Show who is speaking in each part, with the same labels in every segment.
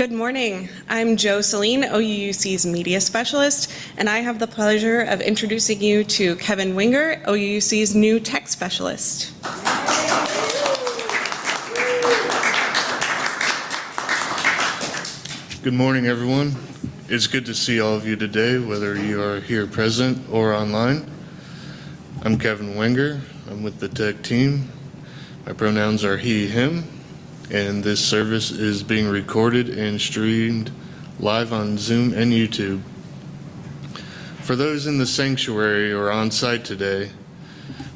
Speaker 1: Good morning. I'm Jo Celine, OUUC's Media Specialist, and I have the pleasure of introducing you to Kevin Winger, OUUC's new Tech Specialist.
Speaker 2: Good morning, everyone. It's good to see all of you today, whether you are here present or online. I'm Kevin Winger. I'm with the tech team. My pronouns are he, him, and this service is being recorded and streamed live on Zoom and YouTube. For those in the sanctuary or on site today,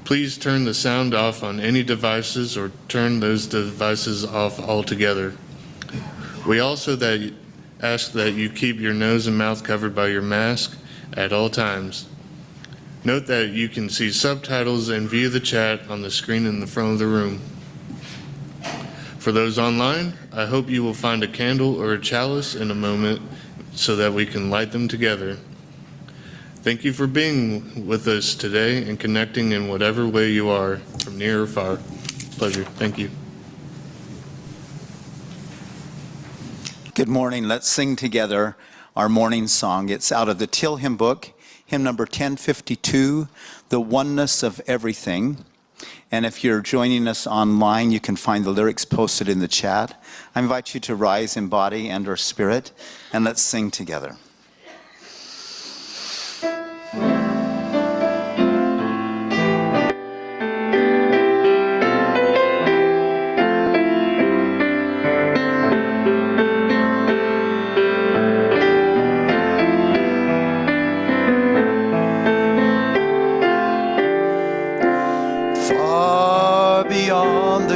Speaker 2: please turn the sound off on any devices or turn those devices off altogether. We also ask that you keep your nose and mouth covered by your mask at all times. Note that you can see subtitles and view the chat on the screen in the front of the room. For those online, I hope you will find a candle or a chalice in a moment so that we can light them together. Thank you for being with us today and connecting in whatever way you are, from near or far. Pleasure. Thank you.
Speaker 3: Good morning. Let's sing together our morning song. It's out of the Till Hymn book, hymn number 1052, The Oneness of Everything. And if you're joining us online, you can find the lyrics posted in the chat. I invite you to rise in body and or spirit, and let's sing together.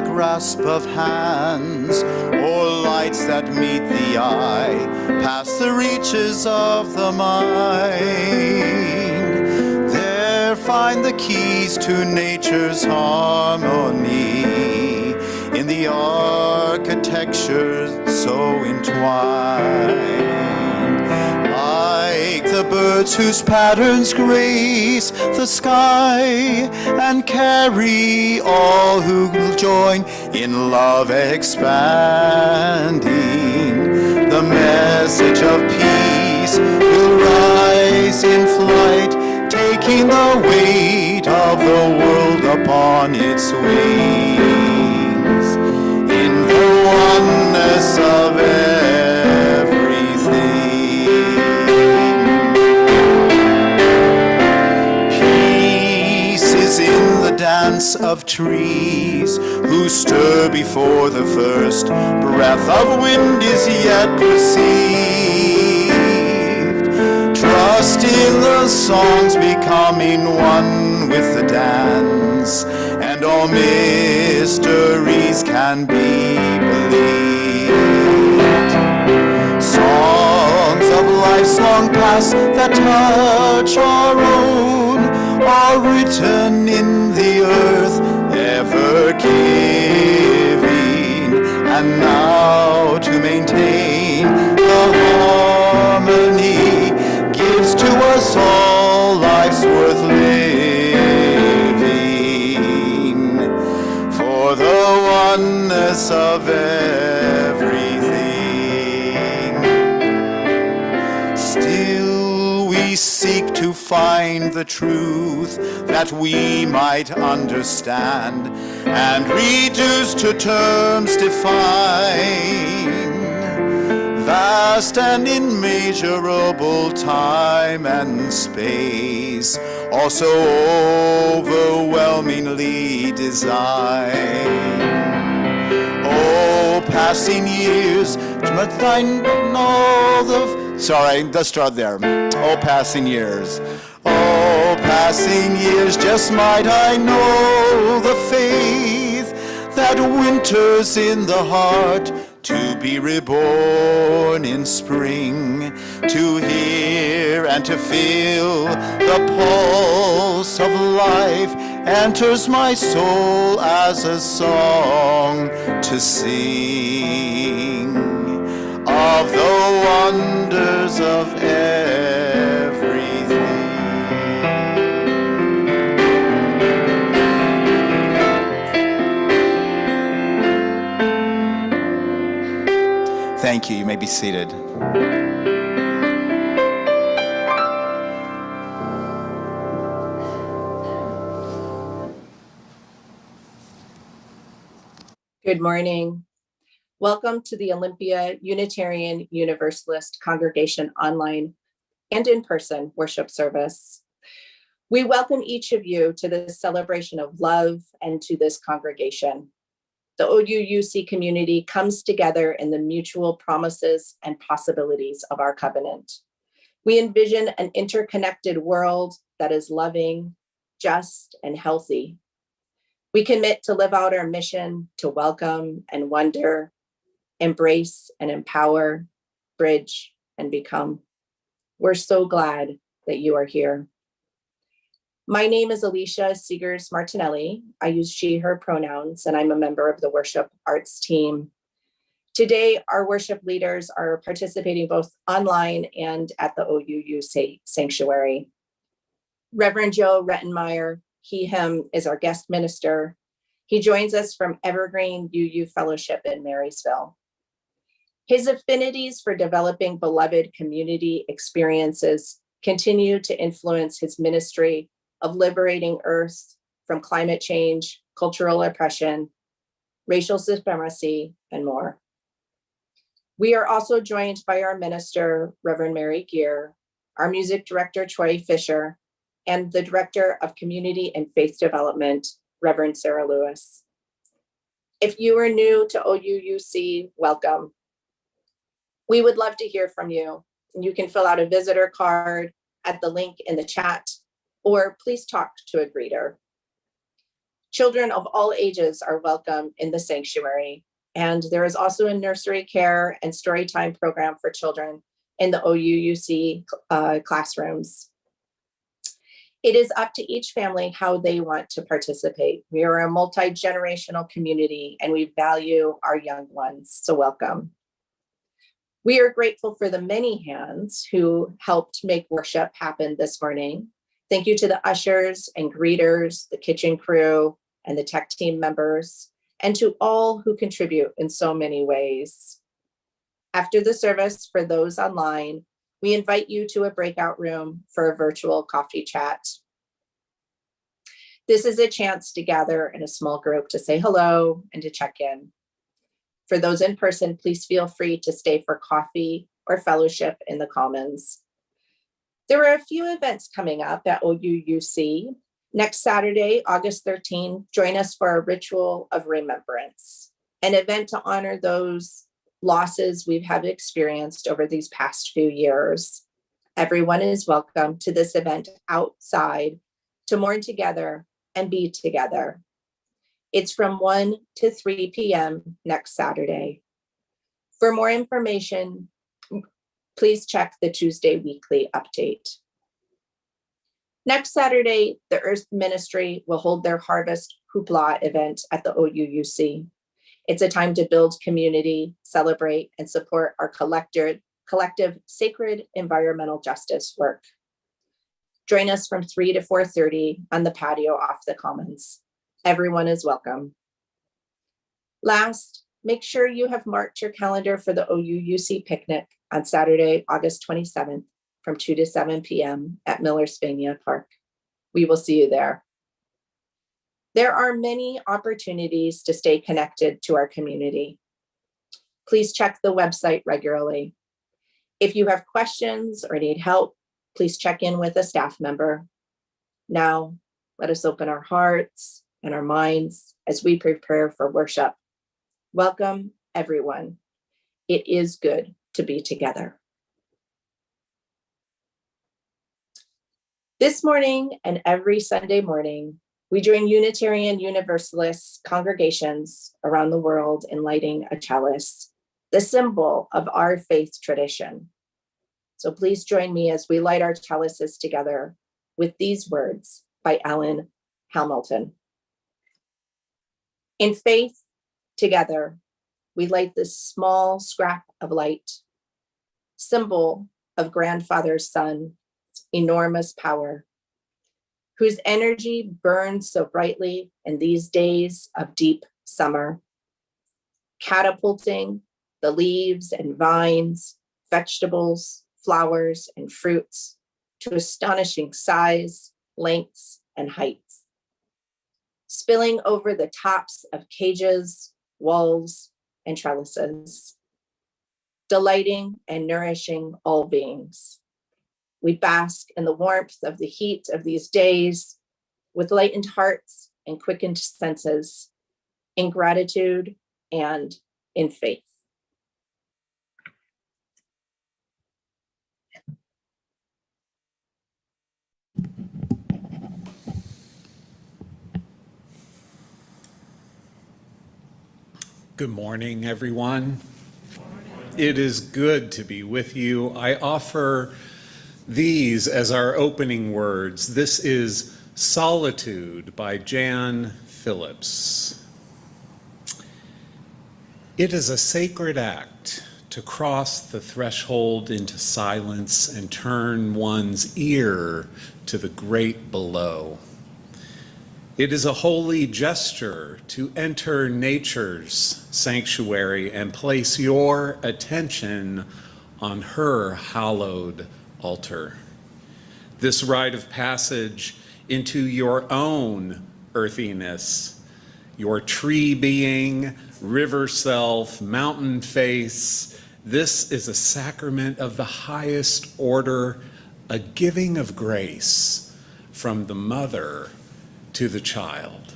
Speaker 3: Grasp of hands, or lights that meet the eye, past the reaches of the mind. There find the keys to nature's harmony, in the architecture so entwined. Like the birds whose patterns grace the sky, and carry all who join in love expanding. The message of peace will rise in flight, taking the weight of the world upon its wings, in the oneness of everything. Peace is in the dance of trees, who stir before the first breath of wind is yet perceived. Trust in the songs becoming one with the dance, and all mysteries can be believed. Songs of life's long past that touch our own are written in the earth, ever giving, and now to maintain the harmony gives to us all life's worth living, for the oneness of everything. Still we seek to find the truth that we might understand and reduce to terms define. Vast and immeasurable time and space, also overwhelmingly design. Oh, passing years, must I know the... Sorry, let's start there. Oh, passing years. Oh, passing years, just might I know the faith that winters in the heart, to be reborn in spring, to hear and to feel the pulse of life enters my soul as a song to sing of the wonders of everything. Thank you. You may may be seated.
Speaker 4: Good morning. Welcome to the Olympia Unitarian Universalist Congregation online and in-person worship service. We welcome each of you to this celebration of love and to this congregation. The OUUC community comes together in the mutual promises and possibilities of our covenant. We envision an interconnected world that is loving, just, and healthy. We commit to live out our mission to welcome and wonder, embrace and empower, bridge and become. We're so glad that you are here. My name is Alicia Martinelli. I use she, her pronouns, and I'm a member of the worship arts team. Today, our worship leaders are participating both online and at the OUUC sanctuary. Reverend Joe Rettenmeyer, he, him, is our guest minister. He joins us from Evergreen UU Fellowship in Marysville. His affinities for developing beloved community experiences continue to influence his ministry of liberating Earth from climate change, cultural oppression, racial supremacy, and more. We are also joined by our minister, Reverend Mary Gear, our music director, Troy Fisher, and the director of community and faith development, Reverend Sarah Lewis. If you are new to OUUC, welcome. We would love to hear from you. You can fill out a visitor card at the link in the chat, or please talk to a greeter. Children of all ages are welcome in the sanctuary, and there is also a nursery care and story time program for children in the OUUC classrooms. It is up to each family how they want to participate. We are a multi-generational community and we value our young ones, so welcome. We are grateful for the many hands who helped make worship happen this morning. Thank you to the ushers and greeters, the kitchen crew, and the tech team members, and to all who contribute in so many ways. After the service, for those online, we invite you to a breakout room for a virtual coffee chat. This is a chance to gather in a small group to say hello and to check in. For those in person, please feel free to stay for coffee or fellowship in the Commons. There are a few events coming up at OUUC. Next Saturday, August 13, join us for a ritual of remembrance, an event to honor those losses we've had experienced over these past few years. Everyone is welcome to this event outside to mourn together and be together. It's from 1 to 3 p.m. next Saturday. For more information, please check the Tuesday weekly update. Next Saturday, the Earth Ministry will hold their Harvest Hoopla event at the OUUC. It's a time to build community, celebrate, and support our collective sacred environmental justice work. Join us from 3 to 4:30 on the patio off the Commons. Everyone is welcome. Last, make sure you have marked your calendar for the OUUC picnic on Saturday, August 27th from 2 to 7 p.m. at Miller-Spania Park. We will see you there. There are many opportunities to stay connected to our community. Please check the website regularly. If you have questions or need help, please check in with a staff member. Now, let us open our hearts and our minds as we prepare for worship. Welcome, everyone. It is good to be together. This morning and every Sunday morning, we join Unitarian Universalist congregations around the world in lighting a chalice, the symbol of our faith tradition. So please join me as we light our chalices together with these words by Alan Hamilton. In faith, together, we light this small scrap of light, symbol of Grandfather's Son, enormous power, whose energy burns so brightly in these days of deep summer, catapulting the leaves and vines, vegetables, flowers, and fruits to astonishing size, lengths, and heights, spilling over the tops of cages, walls, and trellises, delighting and nourishing all beings. We bask in the warmth of the heat of these days with lightened hearts and quickened senses, in gratitude and in faith.
Speaker 5: Good morning, everyone. It is good to be with you. I offer these as our opening words. This is Solitude by Jan Phillips. It is a sacred act to cross the threshold into silence and turn one's ear to the great below. It is a holy gesture to enter nature's sanctuary and place your attention on her hallowed altar. This rite of passage into your own earthiness, your tree being, river self, mountain face, this is a sacrament of the highest order, a giving of grace from the mother to the child.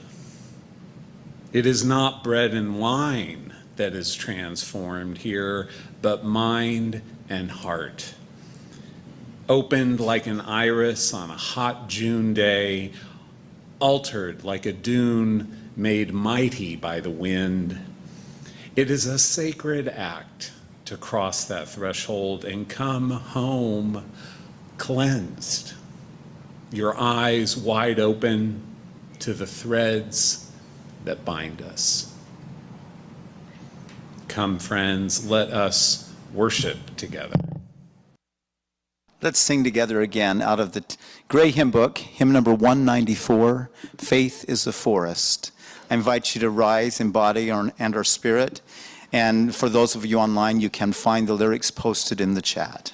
Speaker 5: It is not bread and wine that is transformed here, but mind and heart. Opened like an iris on a hot June day, altered like a dune made mighty by the wind. It is a sacred act to cross that threshold and come home cleansed, your eyes wide open to the threads that bind us. Come, friends, let us worship together.
Speaker 3: Let's sing together again out of the Gray Hymn Book, hymn number 194, Faith is a Forest. I invite you to rise in body and our spirit. And for those of you online, you can find the lyrics posted in the chat.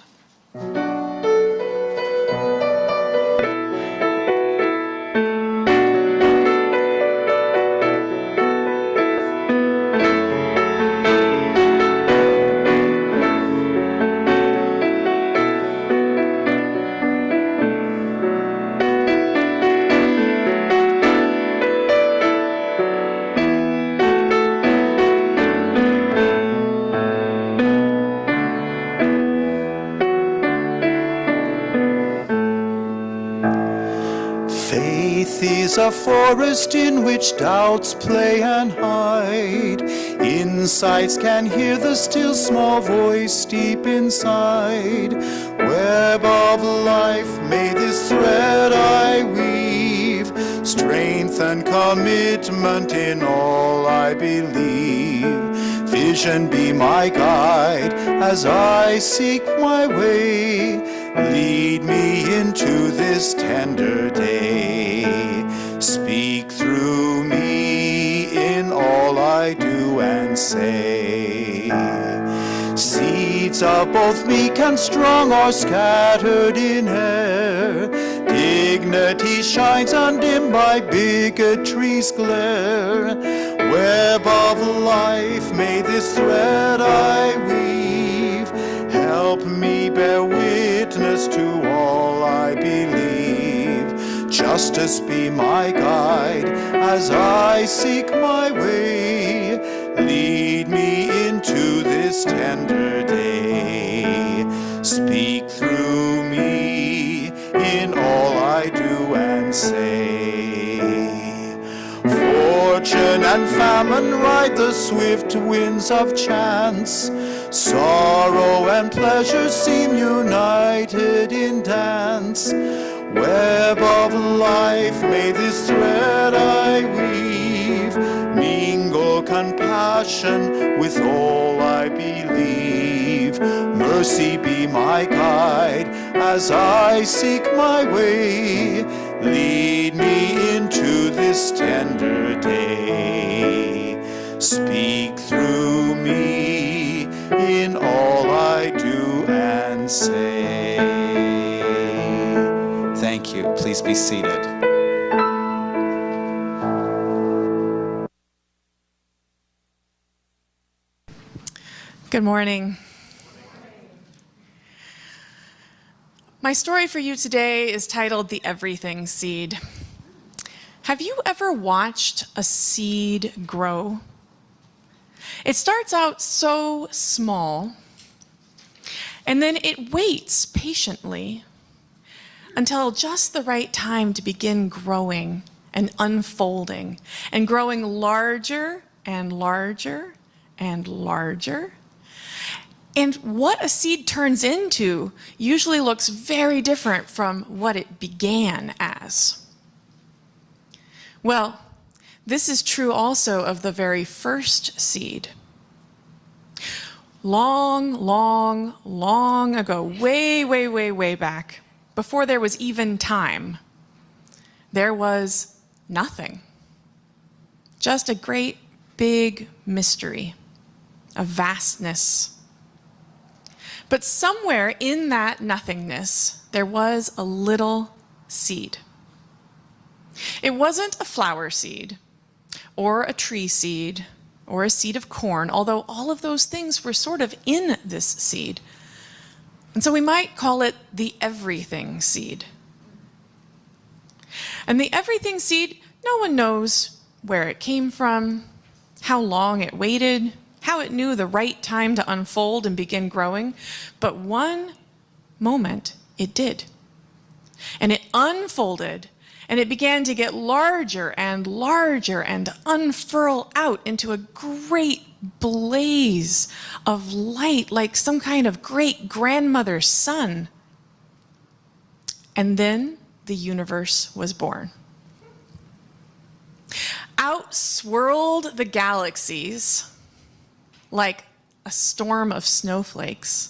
Speaker 3: A forest in which doubts play and hide. Insights can hear the still small voice deep inside. Web of life, may this thread I weave, strength and commitment in all I believe. Vision be my guide as I seek my way. Lead me into this tender day. Speak through me in all I do and say. Seeds of both meek and strong are scattered in air. Dignity shines undimmed by bigotry's glare. Web of life, may this thread I weave. Help me bear witness to all I believe. Justice be my guide as I seek my way. Lead me into this tender day. Speak through me in all I do and say. Fortune and famine ride the swift winds of chance. Sorrow and pleasure seem united in dance. Web of life, may this thread I weave, mingle compassion with all I believe. Mercy be my guide as I seek my way. Lead me into this tender day. Speak through me say. Thank you. Please be seated.
Speaker 6: Good morning. My story for you today is titled The Everything Seed. Have you ever watched a seed grow? It starts out so small, and then it waits patiently until just the right time to begin growing and unfolding and growing larger and larger and larger. And what a seed turns into usually looks very different from what it began as. Well, this is true also of the very first seed. Long, long, long ago, way, way, way, way back, before there was even time, there was nothing. Just a great big mystery, a vastness. But somewhere in that nothingness, there was a little seed. It wasn't a flower seed, or a tree seed, or a seed of corn, although all of those things were sort of in this seed. And so we might call it the everything seed. And the everything seed, no one knows where it came from, how long it waited, how it knew the right time to unfold and begin growing, but one moment it did. And it unfolded, and it began to get larger and larger and unfurl out into a great blaze of light, like some kind of great grandmother's sun. And then the universe was born. Out swirled the galaxies like a storm of snowflakes.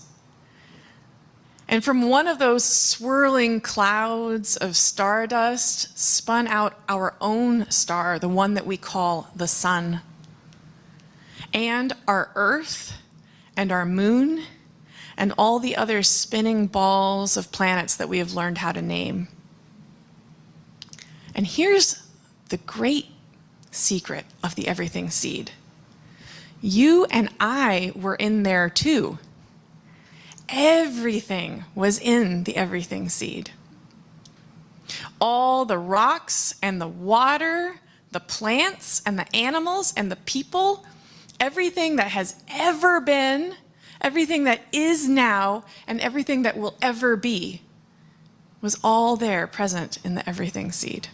Speaker 6: And from one of those swirling clouds of stardust spun out our own star, the one that we call the sun. And our Earth and our moon and all the other spinning balls of planets that we have learned how to name. And here's the great secret of the everything seed. You and I were in there too. Everything was in the everything seed. All the rocks and the water, the plants and the animals and the people, everything that has ever been, everything that is now, and everything that will ever be was all there present in the everything seed.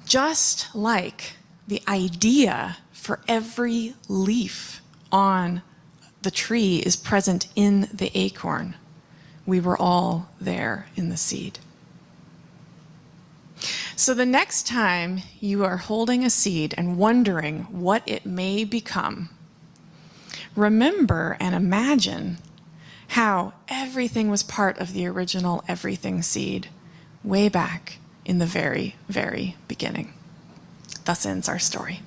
Speaker 6: Just like the idea for every leaf on the tree is present in the acorn, we were all there in the seed. So the next time you are holding a seed and wondering what it may become, remember and imagine how everything was part of the original everything seed way back in the very, very beginning. Thus ends our story.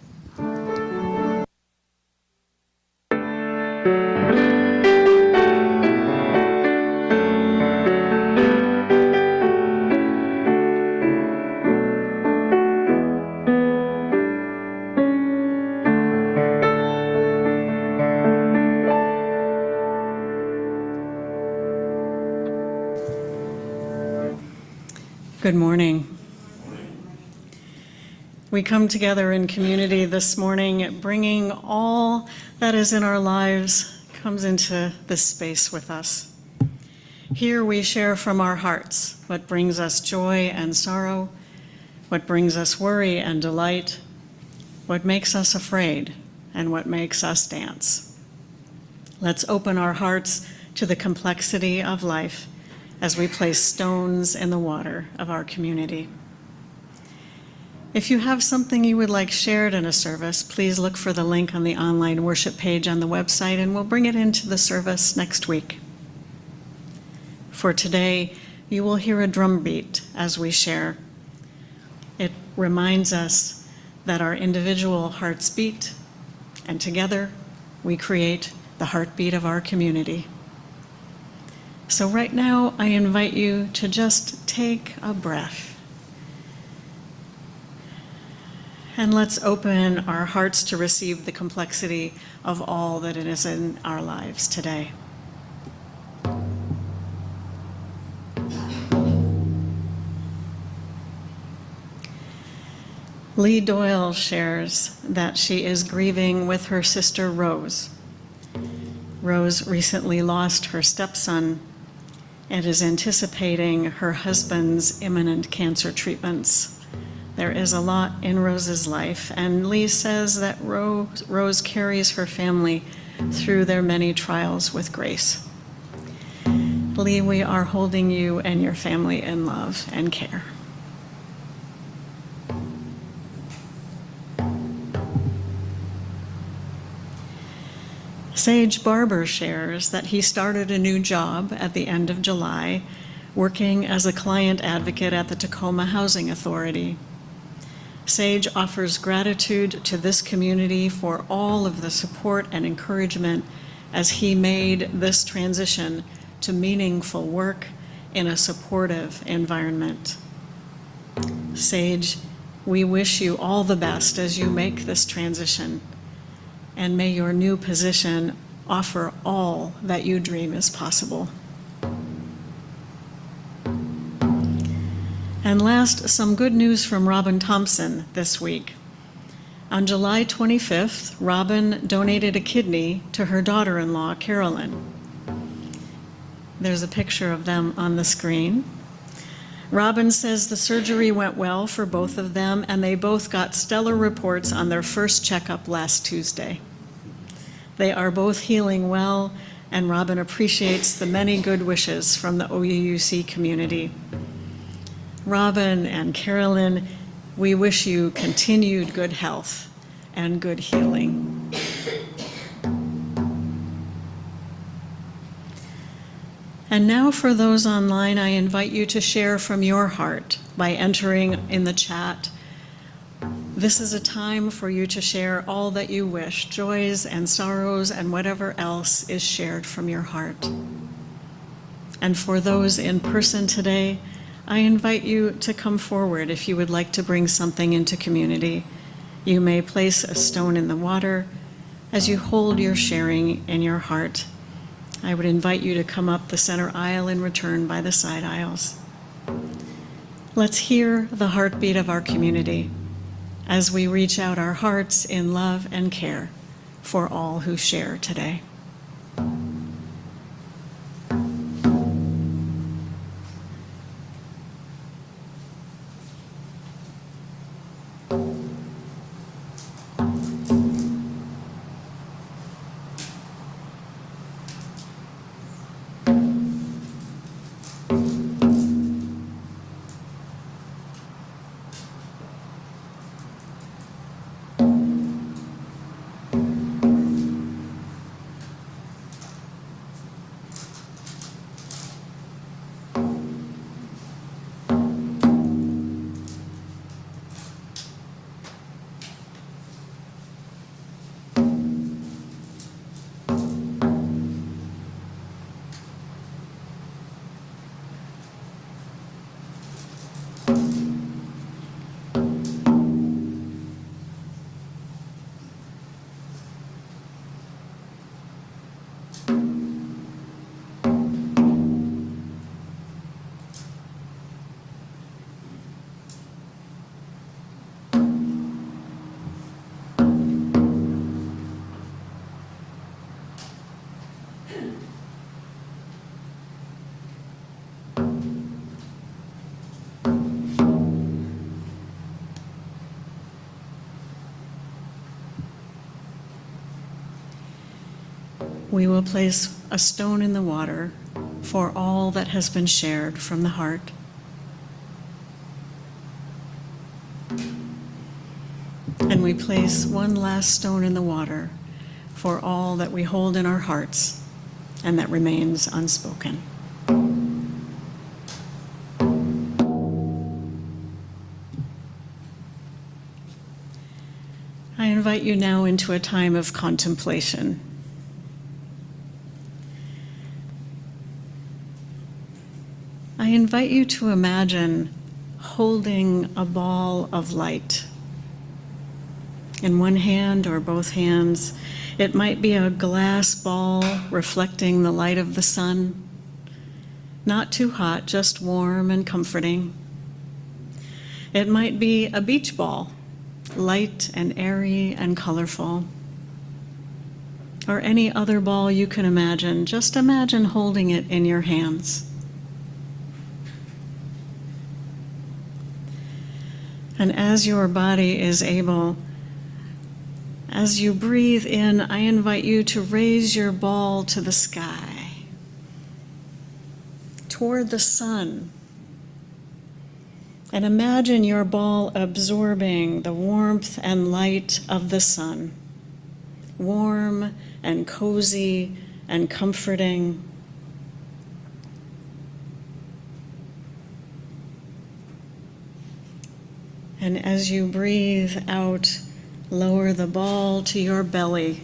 Speaker 7: Good morning. We come together in community this morning, bringing all that is in our lives comes into this space with us. Here we share from our hearts what brings us joy and sorrow, what brings us worry and delight, what makes us afraid, and what makes us dance. Let's open our hearts to the complexity of life as we place stones in the water of our community. If you have something you would like shared in a service, please look for the link on the online worship page on the website, and we'll bring it into the service next week. For today, you will hear a drum beat as we share. It reminds us that our individual hearts beat, and together we create the heartbeat of our community. So right now, I invite you to just take a breath. And let's open our hearts to receive the complexity of all that it is in our lives today. Lee Doyle shares that she is grieving with her sister Rose. Rose recently lost her stepson and is anticipating her husband's imminent cancer treatments. There is a lot in Rose's life, and Lee says that Rose carries her family through their many trials with grace. Lee, we are holding you and your family in love and care. Sage Barber shares that he started a new job at the end of July, working as a client advocate at the Tacoma Housing Authority. Sage offers gratitude to this community for all of the support and encouragement as he made this transition to meaningful work in a supportive environment. Sage, we wish you all the best as you make this transition, and may your new position offer all that you dream is possible. And last, some good news from Robin Thompson this week. On July 25th, Robin donated a kidney to her daughter-in-law, Carolyn. There's a picture of them on the screen. Robin says the surgery went well for both of them, and they both got stellar reports on their first checkup last Tuesday. They are both healing well, and Robin appreciates the many good wishes from the OUUC community. Robin and Carolyn, we wish you continued good health and good healing. And now for those online, I invite you to share from your heart by entering in the chat. This is a time for you to share all that you wish, joys and sorrows and whatever else is shared from your heart. And for those in person today, I invite you to come forward if you would like to bring something into community. You may place a stone in the water as you hold your sharing in your heart. I would invite you to come up the center aisle and return by the side aisles. Let's hear the heartbeat of our community as we reach out our hearts in love and care for all who share today. We will place a stone in the water for all that has been shared from the heart. And we place one last stone in the water for all that we hold in our hearts and that remains unspoken. I invite you now into a time of contemplation. I invite you to imagine holding a ball of light. In one hand or both hands, it might be a glass ball reflecting the light of the sun. Not too hot, just warm and comforting. It might be a beach ball, light and airy and colorful. Or any other ball you can imagine. Just imagine holding it in your hands. And as your body is able, as you breathe in, I invite you to raise your ball to the sky, toward the sun. And imagine your ball absorbing the warmth and light of the sun, warm and cozy and comforting. And as you breathe out, lower the ball to your belly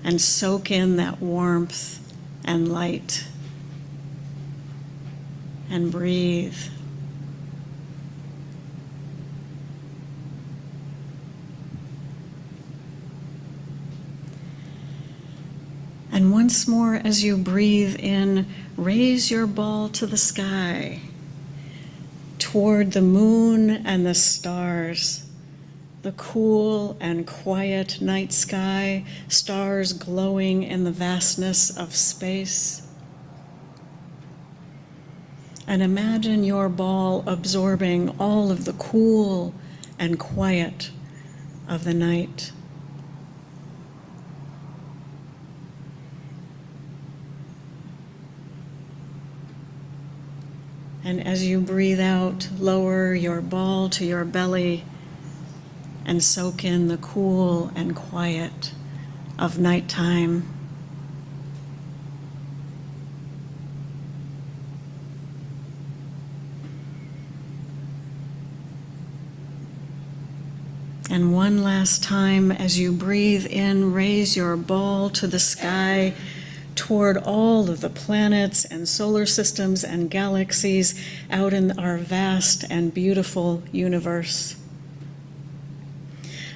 Speaker 7: and soak in that warmth and light. And breathe. And once more, as you breathe in, raise your ball to the sky, toward the moon and the stars, the cool and quiet night sky, stars glowing in the vastness of space. And imagine your ball absorbing all of the cool and quiet of the night. And as you breathe out, lower your ball to your belly and soak in the cool and quiet of nighttime. And one last time, as you breathe in, raise your ball to the sky toward all of the planets and solar systems and galaxies out in our vast and beautiful universe.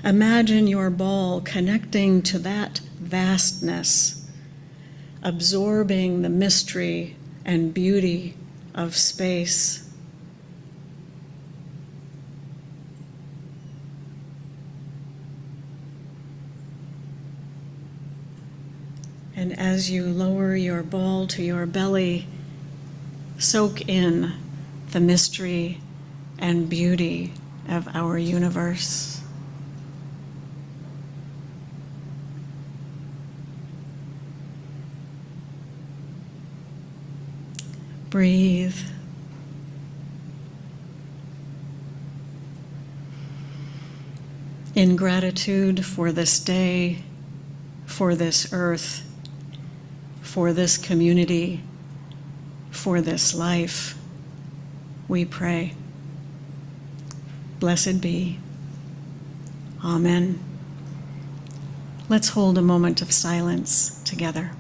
Speaker 7: Imagine your ball connecting to that vastness, absorbing the mystery and beauty of space. And as you lower your ball to your belly, soak in the mystery and beauty of our universe. Breathe. In gratitude for this day, for this earth, for this community, for this life, we pray. Blessed be. Amen. Let's hold a moment of silence together.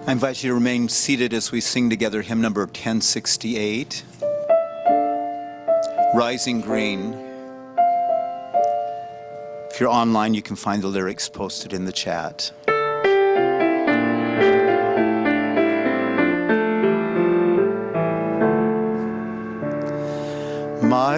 Speaker 3: I invite you to remain seated as we sing together hymn number 1068, Rising Green. If you're online, you can find the lyrics posted in the chat.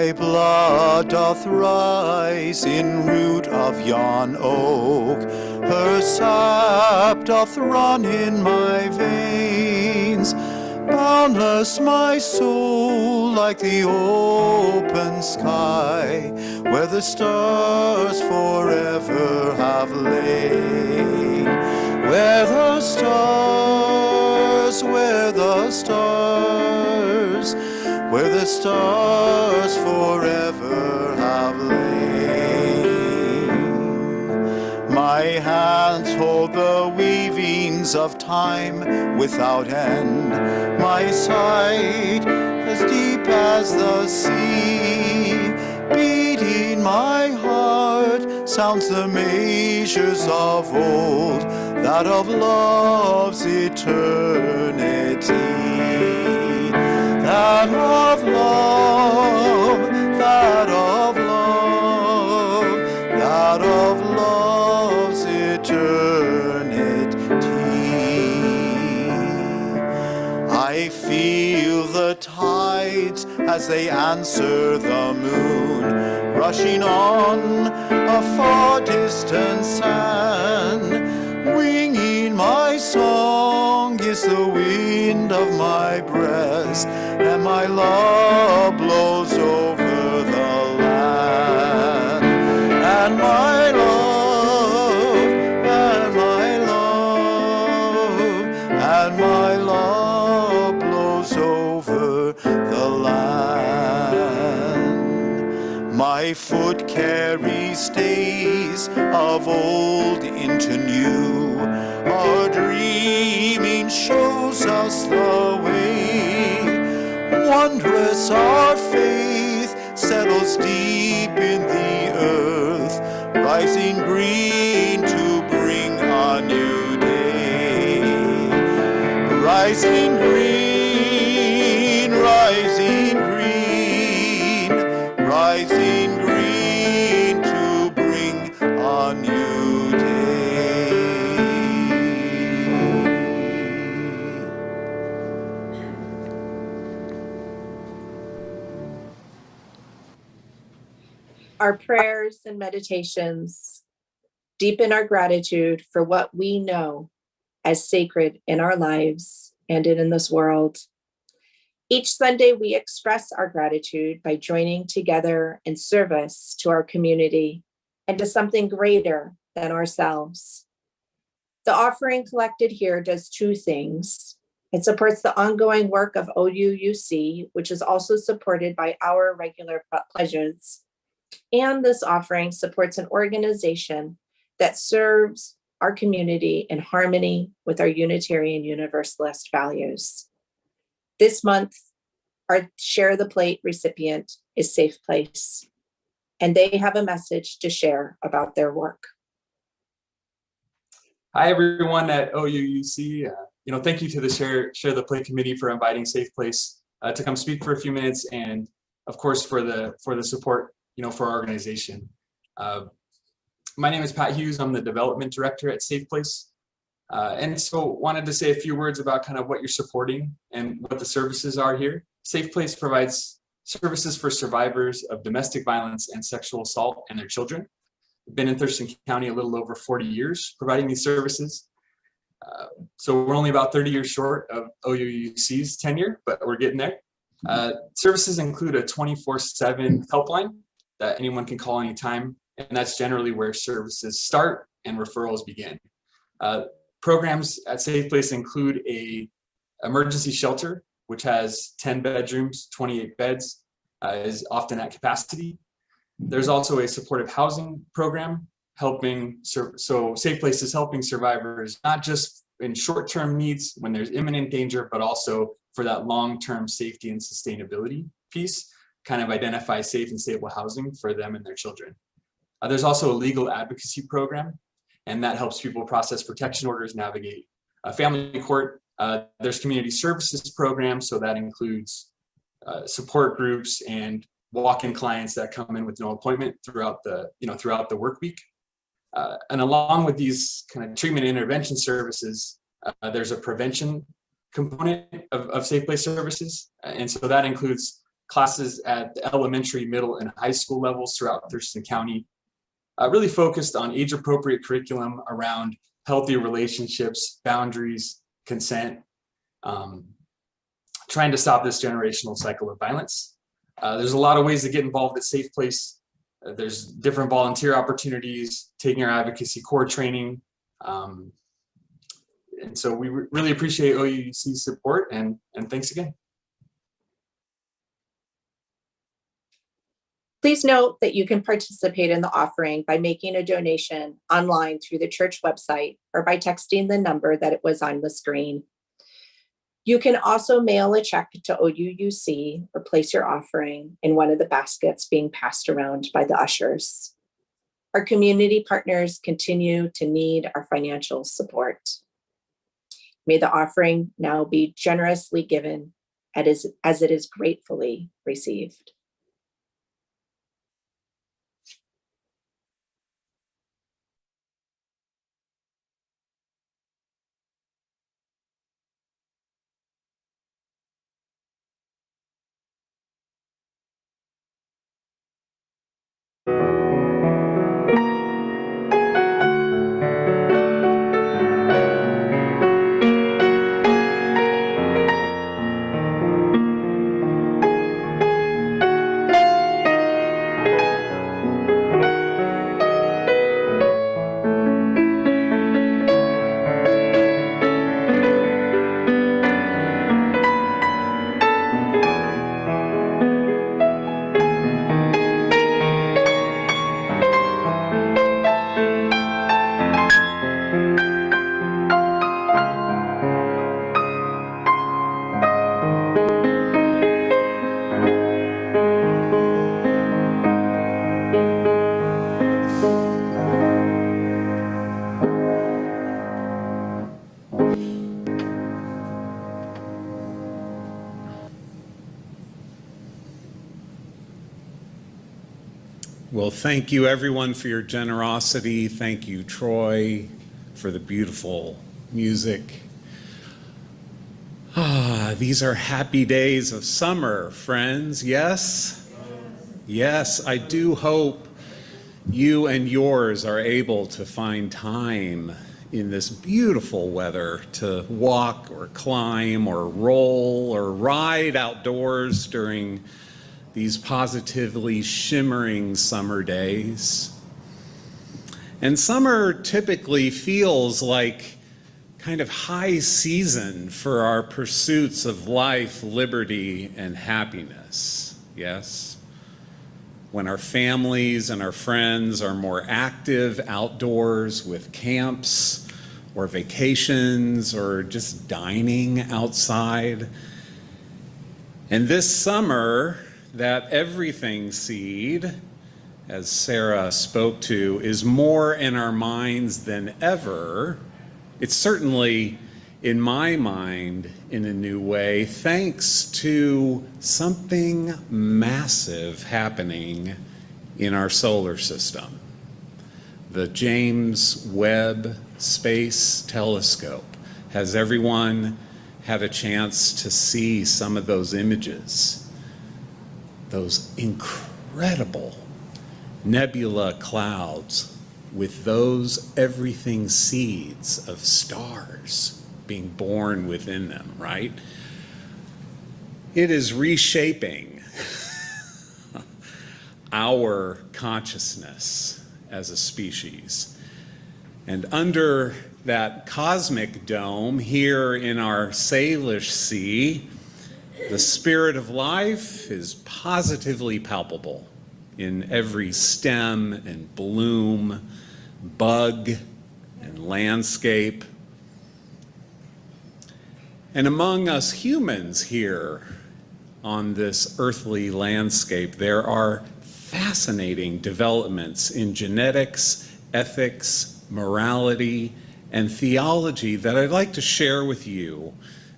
Speaker 3: My blood doth rise in root of yon oak, her sap doth run in my veins. Boundless my soul like the open sky, where the stars forever have lain. Where the stars, where the stars, where the stars forever have lain. My hands hold the weavings of time without end, my sight as deep as the sea. Beating my heart sounds the measures of old, that of love's eternity. That of love, that of love, that of love's eternity. I feel the tides as they answer the moon, rushing on a far distant sand. Winging my song is the wind of my breast, and my love blows over the land. And my love, and my love, and my love blows over the land. My foot carries stays of old into new. Our dreaming shows us the way. Wondrous our faith settles deep in the earth, rising green to bring a new day. Rising green, rising green, rising green to bring a new day.
Speaker 4: Our prayers and meditations deepen our gratitude for what we know as sacred in our lives and in this world. Each Sunday, we express our gratitude by joining together in service to our community and to something greater than ourselves. The offering collected here does two things. It supports the ongoing work of OUUC, which is also supported by our regular pledges. And this offering supports an organization that serves our community in harmony with our Unitarian Universalist values. This month, our Share the Plate recipient is Safe Place, and they have a message to share about their work.
Speaker 8: Hi, everyone at OUUC. Thank you to the Share the Plate committee for inviting Safe Place to come speak for a few minutes, and of course for the support for our organization. My name is Pat Hughes. I'm the development director at Safe Place. And so wanted to say a few words about kind of what you're supporting and what the services are here. Safe Place provides services for survivors of domestic violence and sexual assault and their children. We've been in Thurston County a little over 40 years providing these services. So we're only about 30 years short of OUUC's tenure, but we're getting there. Services include a 24/7 helpline that anyone can call anytime, and that's generally where services start and referrals begin. Programs at Safe Place include a emergency shelter, which has 10 bedrooms, 28 beds, is often at capacity. There's also a supportive housing program so Safe Place is helping survivors, not just in short-term needs when there's imminent danger, but also for that long-term safety and sustainability piece, kind of identify safe and stable housing for them and their children. There's also a legal advocacy program, and that helps people process protection orders, navigate family court. There's community services programs, so that includes support groups and walk-in clients that come in with no appointment throughout the work week. And along with these kind of treatment intervention services, there's a prevention component of Safe Place services. And so that includes classes at the elementary, middle, and high school levels throughout Thurston County, really focused on age-appropriate curriculum around healthy relationships, boundaries, consent, trying to stop this generational cycle of violence. There's a lot of ways to get involved at Safe Place. There's different volunteer opportunities, taking our advocacy core training. And so we really appreciate OUUC's support, and thanks again.
Speaker 4: Please note that you can participate in the offering by making a donation online through the church website or by texting the number that it was on the screen. You can also mail a check to OUUC or place your offering in one of the baskets being passed around by the ushers. Our community partners continue to need our financial support. May the offering now be generously given as it is gratefully received.
Speaker 5: Well, thank you everyone for your generosity. Thank you, Troy, for the beautiful music. These are happy days of summer, friends, yes? Yes, I do hope you and yours are able to find time in this beautiful weather to walk or climb or roll or ride outdoors during these positively shimmering summer days. And summer typically feels like kind of high season for our pursuits of life, liberty, and happiness, yes? When our families and our friends are more active outdoors with camps or vacations or just dining outside. And this summer, that everything seed, as Sarah spoke to, is more in our minds than ever. It's certainly in my mind in a new way, thanks to something massive happening in our solar system. The James Webb Space Telescope. Has everyone had a chance to see some of those images? Those incredible nebula clouds with those everything seeds of stars being born within them, right? It is reshaping our consciousness as a species. And under that cosmic dome here in our Salish Sea, the spirit of life is positively palpable in every stem and bloom, bug and landscape. And among us humans here on this earthly landscape, there are fascinating developments in genetics, ethics, morality, and theology that I'd like to share with you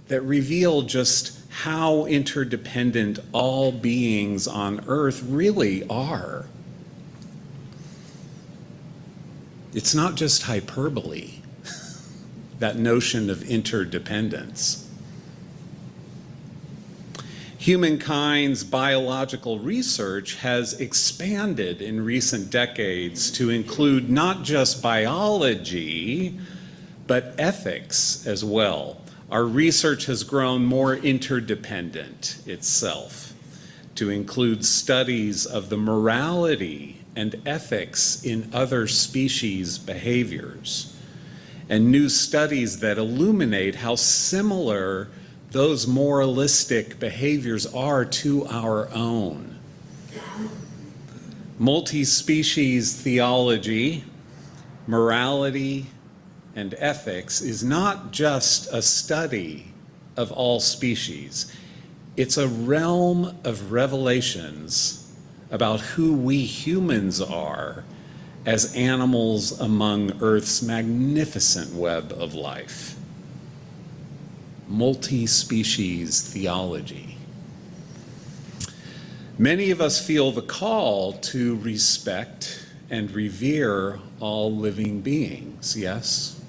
Speaker 5: that reveal just how interdependent all beings on earth really are. It's not just hyperbole, that notion of interdependence. Humankind's biological research has expanded in recent decades to include not just biology, but ethics as well. Our research has grown more interdependent itself to include studies of the morality and ethics in other species' behaviors, and new studies that illuminate how similar those moralistic behaviors are to our own. Multi-species theology, morality, and ethics is not just a study of all species. It's a realm of revelations about who we humans are as animals among Earth's magnificent web of life. Multi-species theology. Many of us feel the call to respect and revere all living beings, yes?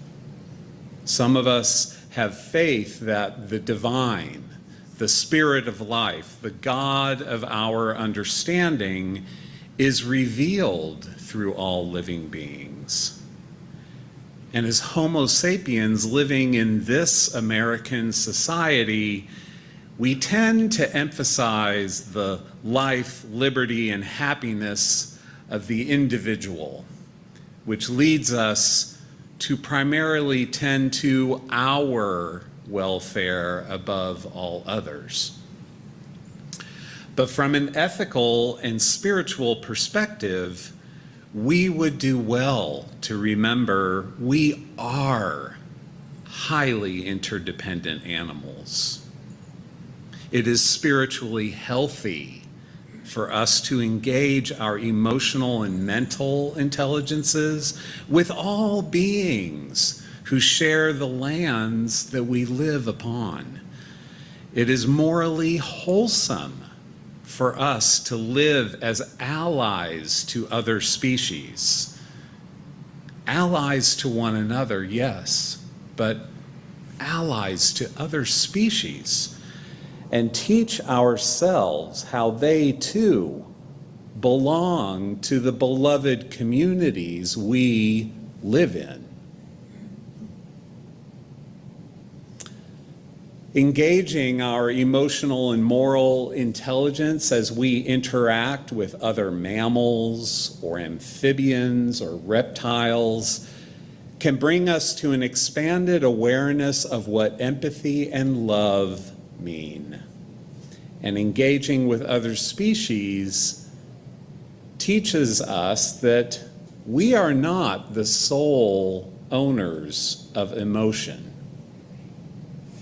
Speaker 5: Some of us have faith that the divine, the spirit of life, the God of our understanding is revealed through all living beings. And as Homo sapiens living in this American society, we tend to emphasize the life, liberty, and happiness of the individual, which leads us to primarily tend to our welfare above all others. But from an ethical and spiritual perspective, we would do well to remember we are highly interdependent animals. It is spiritually healthy for us to engage our emotional and mental intelligences with all beings who share the lands that we live upon. It is morally wholesome for us to live as allies to other species. Allies to one another, yes, but allies to other species, and teach ourselves how they too belong to the beloved communities we live in. Engaging our emotional and moral intelligence as we interact with other mammals or amphibians or reptiles can bring us to an expanded awareness of what empathy and love mean. And engaging with other species teaches us that we are not the sole owners of emotion.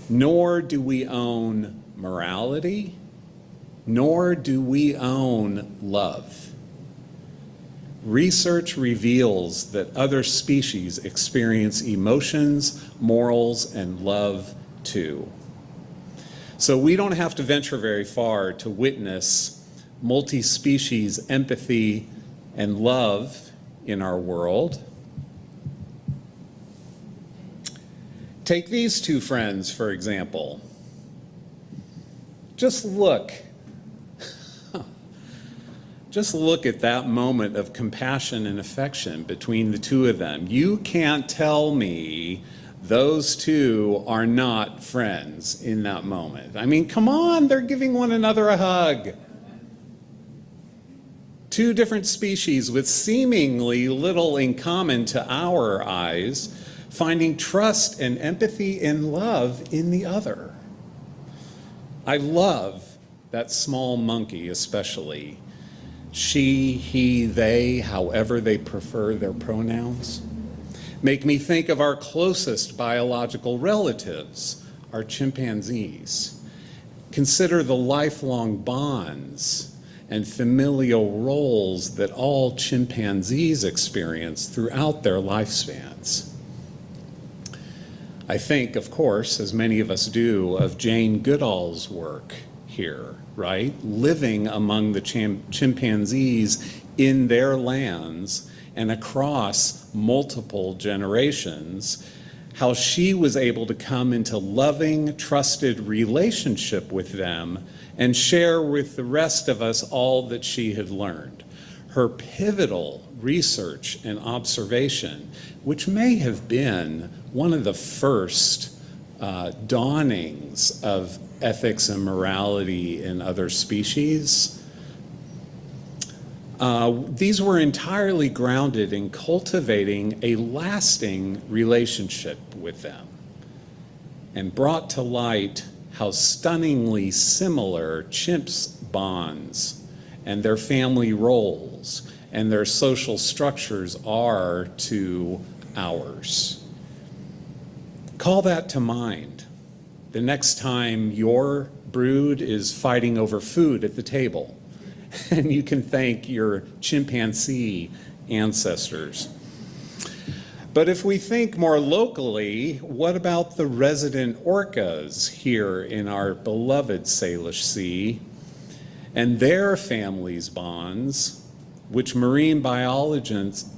Speaker 5: Nor do we own morality, nor do we own love. Research reveals that other species experience emotions, morals, and love too. So we don't have to venture very far to witness multi-species empathy and love in our world. Take these two friends, for example. Just look at that moment of compassion and affection between the two of them. You can't tell me those two are not friends in that moment. I mean, come on, they're giving one another a hug. Two different species with seemingly little in common to our eyes, finding trust and empathy and love in the other. I love that small monkey especially. She, he, they, however they prefer their pronouns, make me think of our closest biological relatives, our chimpanzees. Consider the lifelong bonds and familial roles that all chimpanzees experience throughout their lifespans. I think, of course, as many of us do, of Jane Goodall's work here, right? Living among the chimpanzees in their lands and across multiple generations, how she was able to come into loving, trusted relationship with them and share with the rest of us all that she had learned. Her pivotal research and observation, which may have been one of the first dawnings of ethics and morality in other species, these were entirely grounded in cultivating a lasting relationship with them and brought to light how stunningly similar chimps' bonds and their family roles and their social structures are to ours. Call that to mind the next time your brood is fighting over food at the table, and you can thank your chimpanzee ancestors. But if we think more locally, what about the resident orcas here in our beloved Salish Sea and their families' bonds, which marine biologists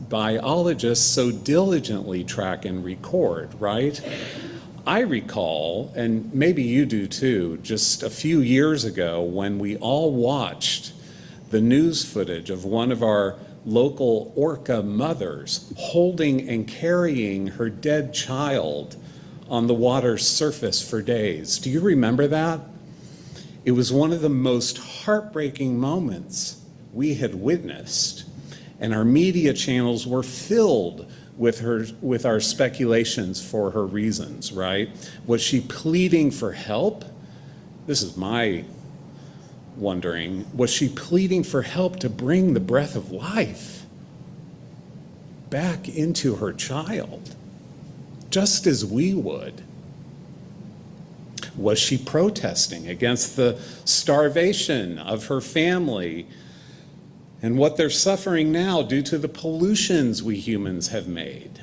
Speaker 5: so diligently track and record, right? I recall, and maybe you do too, just a few years ago when we all watched the news footage of one of our local orca mothers holding and carrying her dead child on the water's surface for days. Do you remember that? It was one of the most heartbreaking moments we had witnessed, and our media channels were filled with our speculations for her reasons, right? Was she pleading for help? This is my wondering. Was she pleading for help to bring the breath of life back into her child, just as we would? Was she protesting against the starvation of her family and what they're suffering now due to the pollutions we humans have made?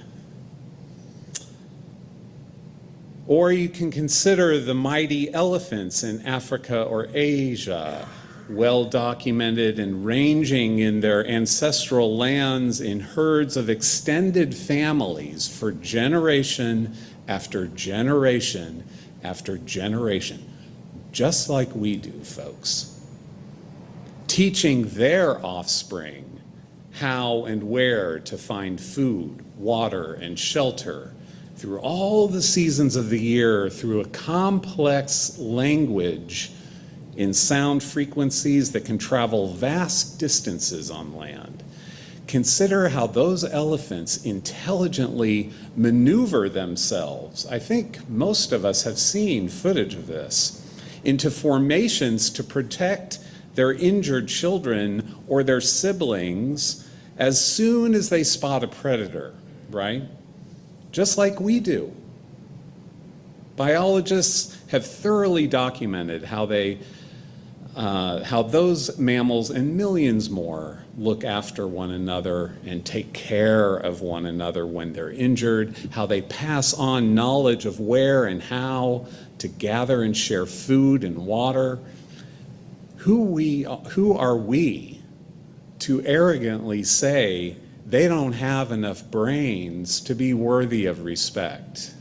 Speaker 5: Or you can consider the mighty elephants in Africa or Asia, well documented and ranging in their ancestral lands in herds of extended families for generation after generation after generation, just like we do, folks. Teaching their offspring how and where to find food, water, and shelter through all the seasons of the year, through a complex language in sound frequencies that can travel vast distances on land. Consider how those elephants intelligently maneuver themselves. I think most of us have seen footage of this, into formations to protect their injured children or their siblings as soon as they spot a predator, right? Just like we do. Biologists have thoroughly documented how those mammals and millions more look after one another and take care of one another when they're injured, how they pass on knowledge of where and how to gather and share food and water. Who are we to arrogantly say they don't have enough brains to be worthy of respect?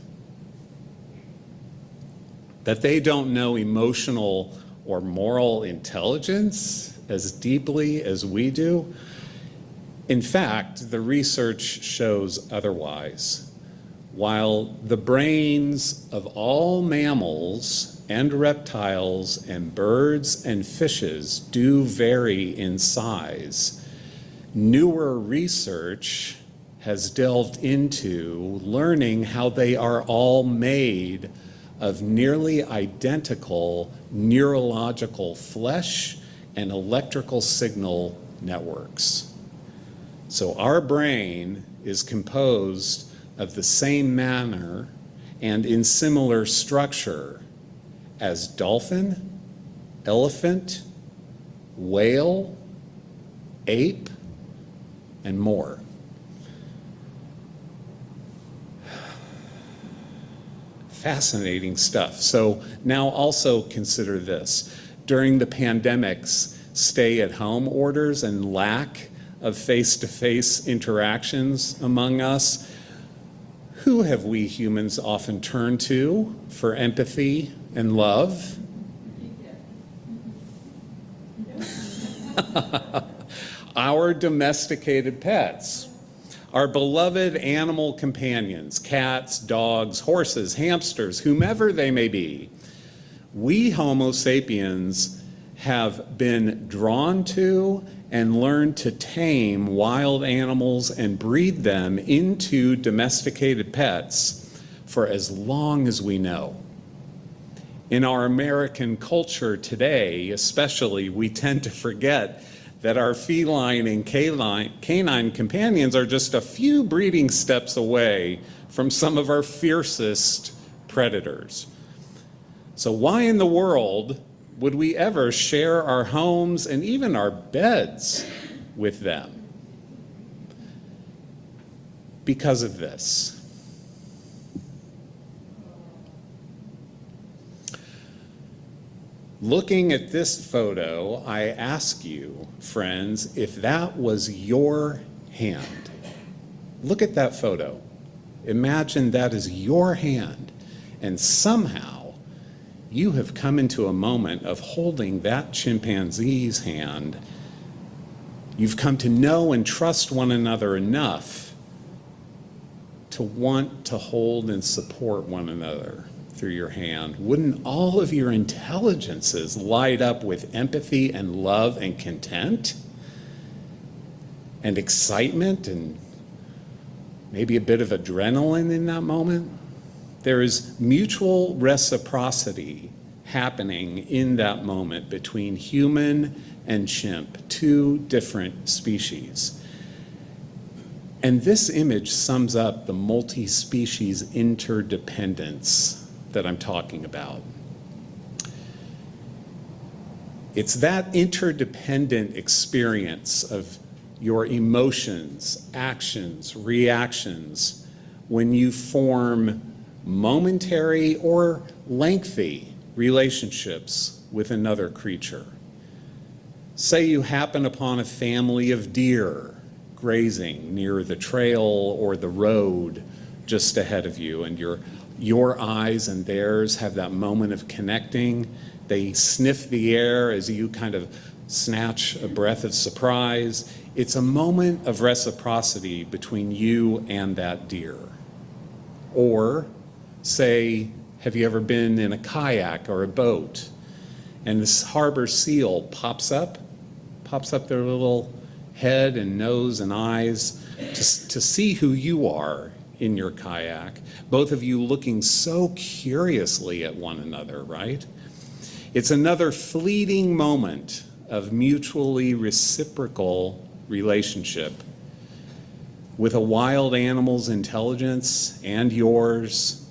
Speaker 5: That they don't know emotional or moral intelligence as deeply as we do? In fact, the research shows otherwise. While the brains of all mammals and reptiles and birds and fishes do vary in size, newer research has delved into learning how they are all made of nearly identical neurological flesh and electrical signal networks. So our brain is composed of the same manner and in similar structure as dolphin, elephant, whale, ape, and more. Fascinating stuff. So now also consider this. During the pandemic's stay-at-home orders and lack of face-to-face interactions among us, Who have we humans often turned to for empathy and love? Our domesticated pets, our beloved animal companions, cats, dogs, horses, hamsters, whomever they may be. We Homo sapiens have been drawn to and learned to tame wild animals and breed them into domesticated pets for as long as we know. In our American culture today, especially, we tend to forget that our feline and canine companions are just a few breeding steps away from some of our fiercest predators. So why in the world would we ever share our homes and even our beds with them? Because of this. Looking at this photo, I ask you, friends, if that was your hand. Look at that photo. Imagine that is your hand, and somehow you have come into a moment of holding that chimpanzee's hand. You've come to know and trust one another enough to want to hold and support one another through your hand. Wouldn't all of your intelligences light up with empathy and love and content and excitement and maybe a bit of adrenaline in that moment? There is mutual reciprocity happening in that moment between human and chimp, two different species. And this image sums up the multi-species interdependence that I'm talking about. It's that interdependent experience of your emotions, actions, reactions, when you form momentary or lengthy relationships with another creature. Say you happen upon a family of deer grazing near the trail or the road just ahead of you, and your eyes and theirs have that moment of connecting. They sniff the air as you kind of snatch a breath of surprise. It's a moment of reciprocity between you and that deer. Or say, have you ever been in a kayak or a boat and this harbor seal pops up their little head and nose and eyes to see who you are in your kayak, both of you looking so curiously at one another, right? It's another fleeting moment of mutually reciprocal relationship with a wild animal's intelligence and yours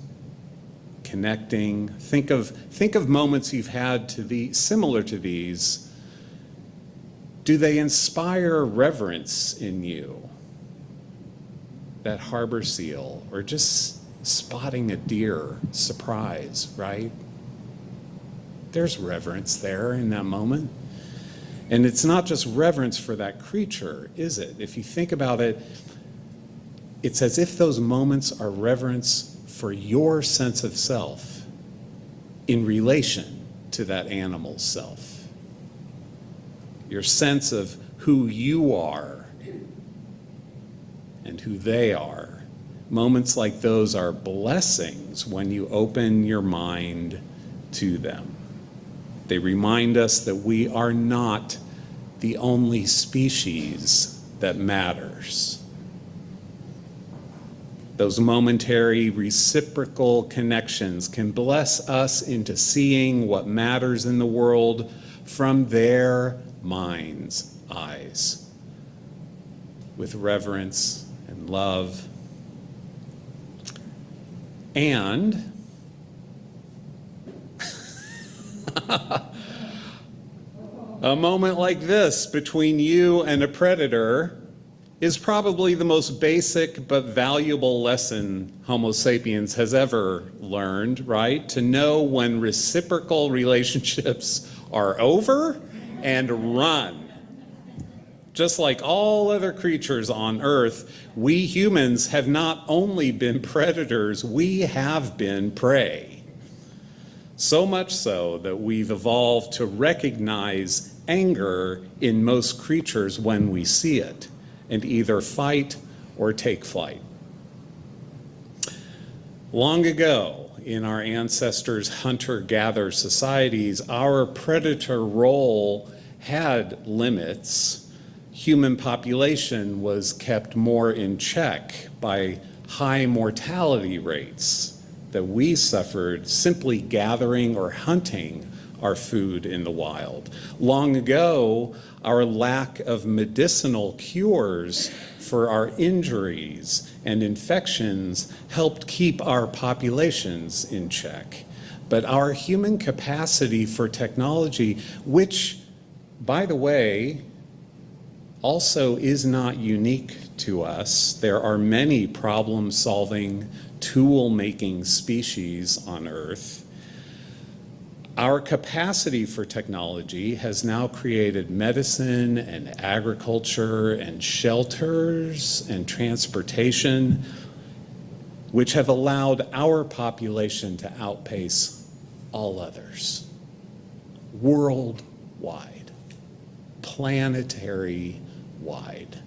Speaker 5: connecting. Think of moments you've had similar to these. Do they inspire reverence in you? That harbor seal, or just spotting a deer, surprise, right? There's reverence there in that moment. And it's not just reverence for that creature, is it? If you think about it, it's as if those moments are reverence for your sense of self in relation to that animal's self. Your sense of who you are and who they are. Moments like those are blessings when you open your mind to them. They remind us that we are not the only species that matters. Those momentary reciprocal connections can bless us into seeing what matters in the world from their mind's eyes, with reverence and love. And a moment like this between you and a predator is probably the most basic but valuable lesson Homo sapiens has ever learned, right? To know when reciprocal relationships are over and run. Just like all other creatures on Earth, we humans have not only been predators, we have been prey. So much so that we've evolved to recognize anger in most creatures when we see it, and either fight or take flight. Long ago, in our ancestors' hunter-gatherer societies, our predator role had limits. Human population was kept more in check by high mortality rates that we suffered simply gathering or hunting our food in the wild. Long ago, our lack of medicinal cures for our injuries and infections helped keep our populations in check. But our human capacity for technology, which, by the way, also is not unique to us. There are many problem-solving, tool-making species on Earth. Our capacity for technology has now created medicine and agriculture and shelters and transportation, which have allowed our population to outpace all others. Worldwide, planetary wide.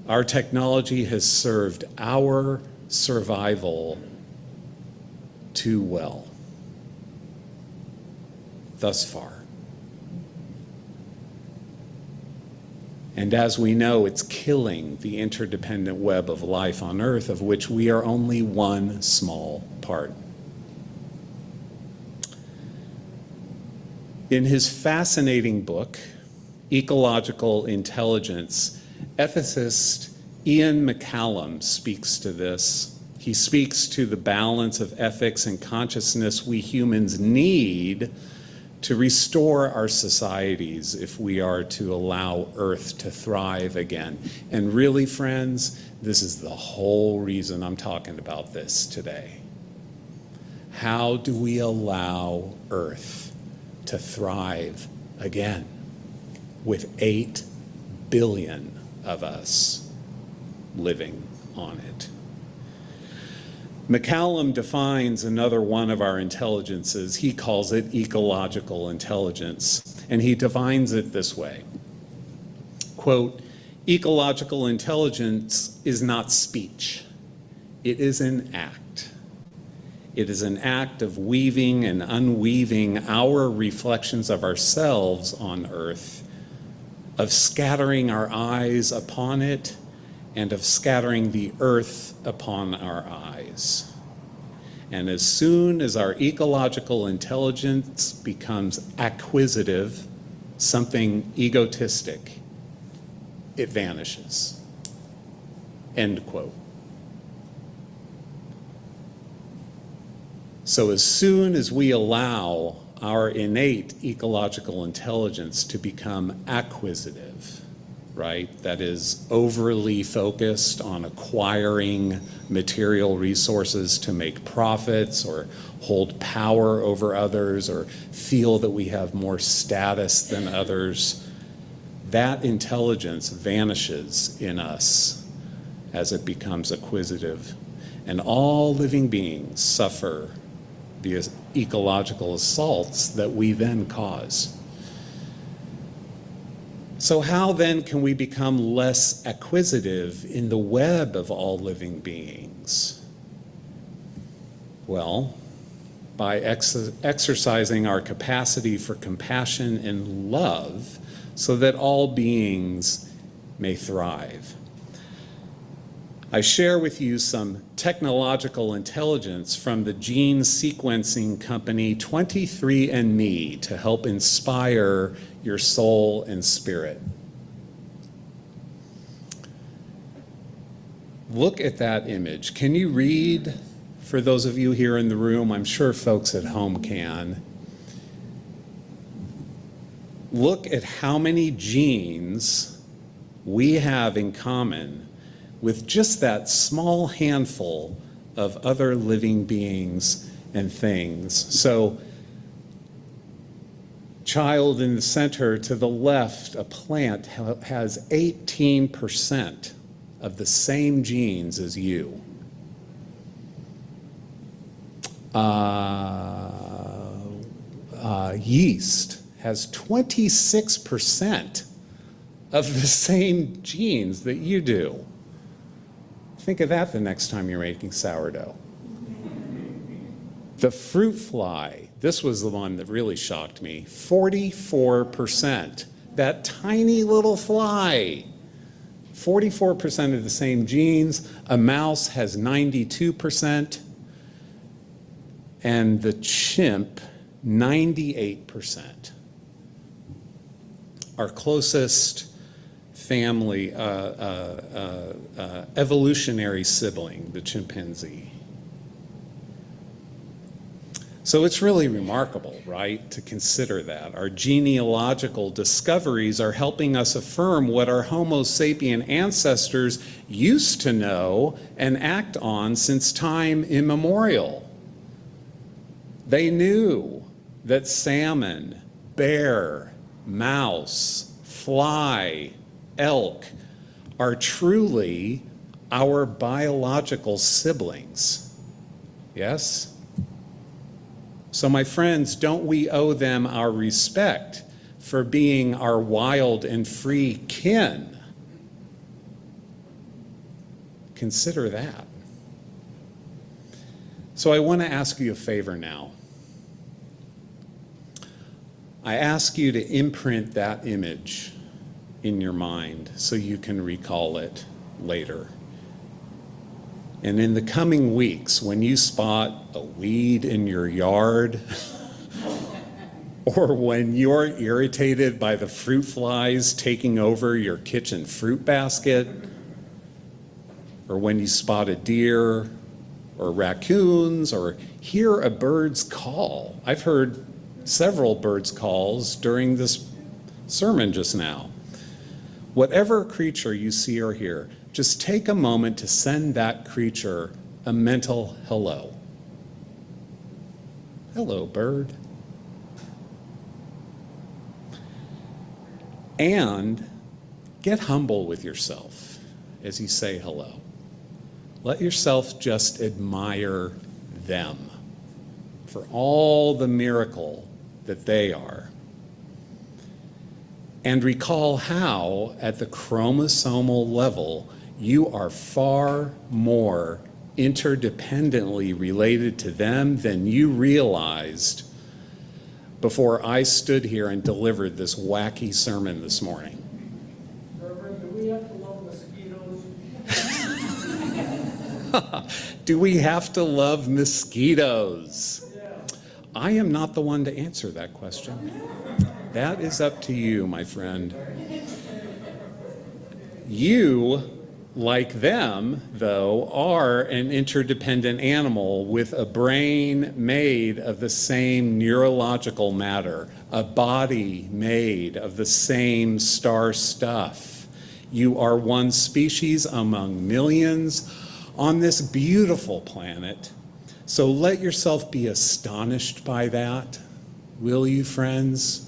Speaker 5: Our technology has served our survival too well thus far. And as we know, it's killing the interdependent web of life on Earth, of which we are only one small part. In his fascinating book, Ecological Intelligence, ethicist Ian McCallum speaks to this. He speaks to the balance of ethics and consciousness we humans need to restore our societies if we are to allow Earth to thrive again. And really, friends, this is the whole reason I'm talking about this today. How do we allow Earth to thrive again with 8 billion of us living on it? McCallum defines another one of our intelligences. He calls it ecological intelligence, and he defines it this way. Quote, ecological intelligence is not speech. It is an act. It is an act of weaving and unweaving our reflections of ourselves on Earth, of scattering our eyes upon it, and of scattering the Earth upon our eyes. And as soon as our ecological intelligence becomes acquisitive, something egotistic, it vanishes. End quote. So as soon as we allow our innate ecological intelligence to become acquisitive, right? That is overly focused on acquiring material resources to make profits or hold power over others or feel that we have more status than others. That intelligence vanishes in us as it becomes acquisitive. And all living beings suffer the ecological assaults that we then cause. So how then can we become less acquisitive in the web of all living beings? Well, by exercising our capacity for compassion and love so that all beings may thrive. I share with you some technological intelligence from the gene sequencing company 23andMe to help inspire your soul and spirit. Look at that image. Can you read, for those of you here in the room? I'm sure folks at home can. Look at how many genes we have in common with just that small handful of other living beings and things. So child in the center to the left, a plant has 18% of the same genes as you. Yeast has 26% of the same genes that you do. Think of that the next time you're making sourdough. The fruit fly, this was the one that really shocked me, 44%. That tiny little fly, 44% of the same genes. A mouse has 92%, and the chimp, 98%. Our closest family, evolutionary sibling, the chimpanzee. So it's really remarkable, right, to consider that. Our genealogical discoveries are helping us affirm what our Homo sapien ancestors used to know and act on since time immemorial. They knew that salmon, bear, mouse, fly, elk are truly our biological siblings. Yes? So my friends, don't we owe them our respect for being our wild and free kin? Consider that. So I want to ask you a favor now. I ask you to imprint that image in your mind so you can recall it later. And in the coming weeks, when you spot a weed in your yard, or when you're irritated by the fruit flies taking over your kitchen fruit basket, or when you spot a deer or raccoons, or hear a bird's call. I've heard several birds' calls during this sermon just now. Whatever creature you see or hear, just take a moment to send that creature a mental hello. Hello, bird. And get humble with yourself as you say hello. Let yourself just admire them for all the miracle that they are. And recall how, at the chromosomal level, you are far more interdependently related to them than you realized before I stood here and delivered this wacky sermon this morning.
Speaker 9: Reverend, do we have to love mosquitoes?
Speaker 5: Do we have to love mosquitoes?
Speaker 9: Yeah.
Speaker 5: I am not the one to answer that question. That is up to you, my friend. You, like them, though, are an interdependent animal with a brain made of the same neurological matter, a body made of the same star stuff. You are one species among millions on this beautiful planet. So let yourself be astonished by that, will you, friends?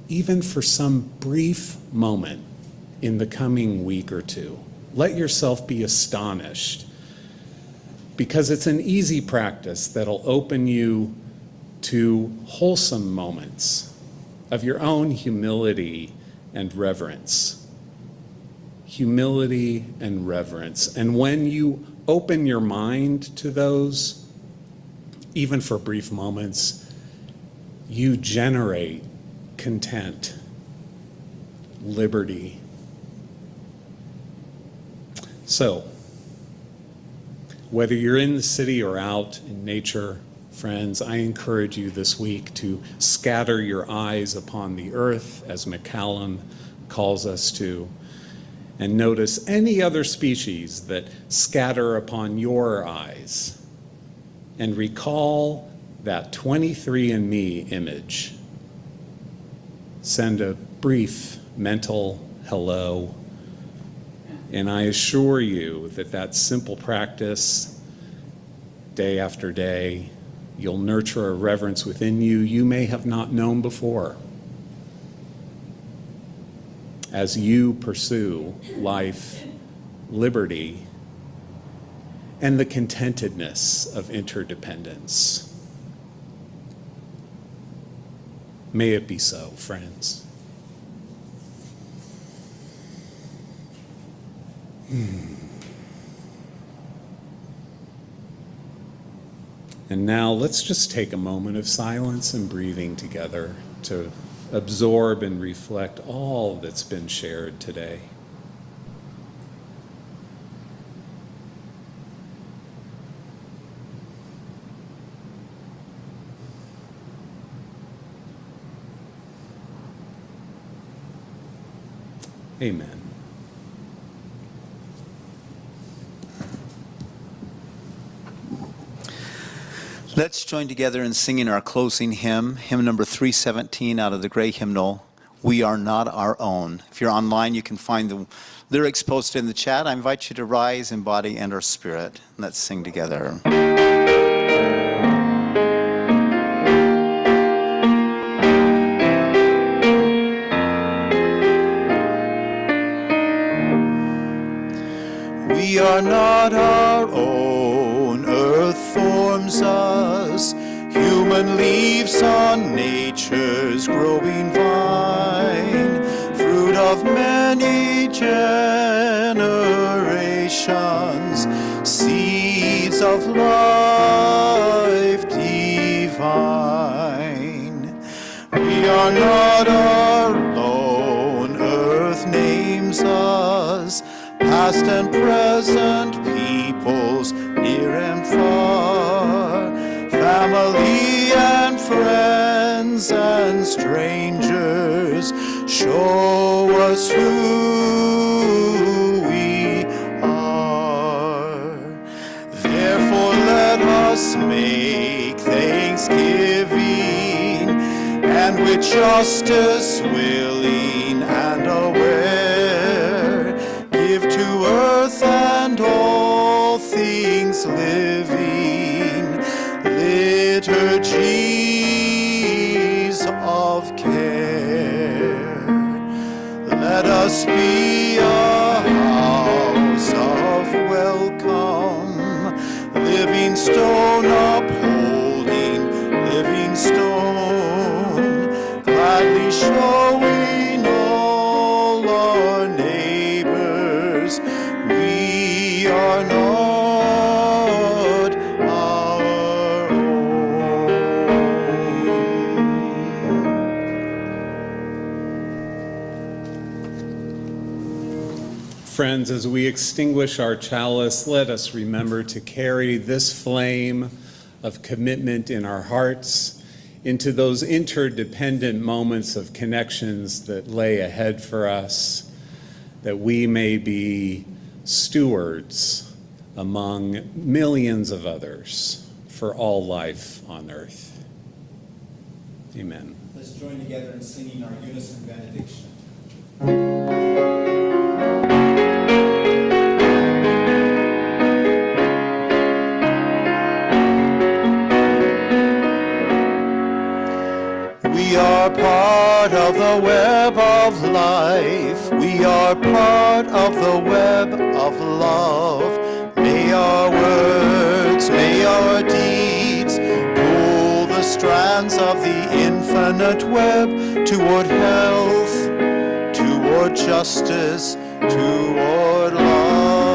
Speaker 5: Even for some brief moment in the coming week or two. Let yourself be astonished, because it's an easy practice that'll open you to wholesome moments of your own humility and reverence. Humility and reverence. And when you open your mind to those, even for brief moments, you generate content, liberty. So, whether you're in the city or out in nature, friends, I encourage you this week to scatter your eyes upon the earth, as McCallum calls us to, and notice any other species that scatter upon your eyes, and recall that 23andMe image. Send a brief mental hello. And I assure you that that simple practice, day after day, you'll nurture a reverence within you you may have not known before. as you pursue life, liberty, and the contentedness of interdependence. May it be so, friends. And now let's just take a moment of silence and breathing together to absorb and reflect all that's been shared today. Amen.
Speaker 3: Let's join together in singing our closing hymn, hymn number 317 out of the gray hymnal, We Are Not Our Own. If you're online, you can find the lyrics posted in the chat. I invite you to rise in body and our spirit. Let's sing together. We are not our own, earth forms us, human leaves on nature's growing vine, fruit of many generations, seeds of life divine. We are not our own, earth names us, past and present peoples near and far, family and friends and strangers, show us who we are. Therefore let us make thanksgiving, and with justice willing and aware, give to earth and all things living liturgies of care. Let us be a house of welcome, living stone upholding living stone, gladly showing all our neighbors we are not our own.
Speaker 5: Friends, as we extinguish our chalice, let us remember to carry this flame of commitment in our hearts into those interdependent moments of connections that lay ahead for us, that we may be stewards among millions of others for all life on earth. Amen.
Speaker 3: Let's join together in singing our unison benediction. We are part of the web of life. We are part of the web of love. May our words, may our deeds pull the strands of the infinite web toward health, toward justice, toward love.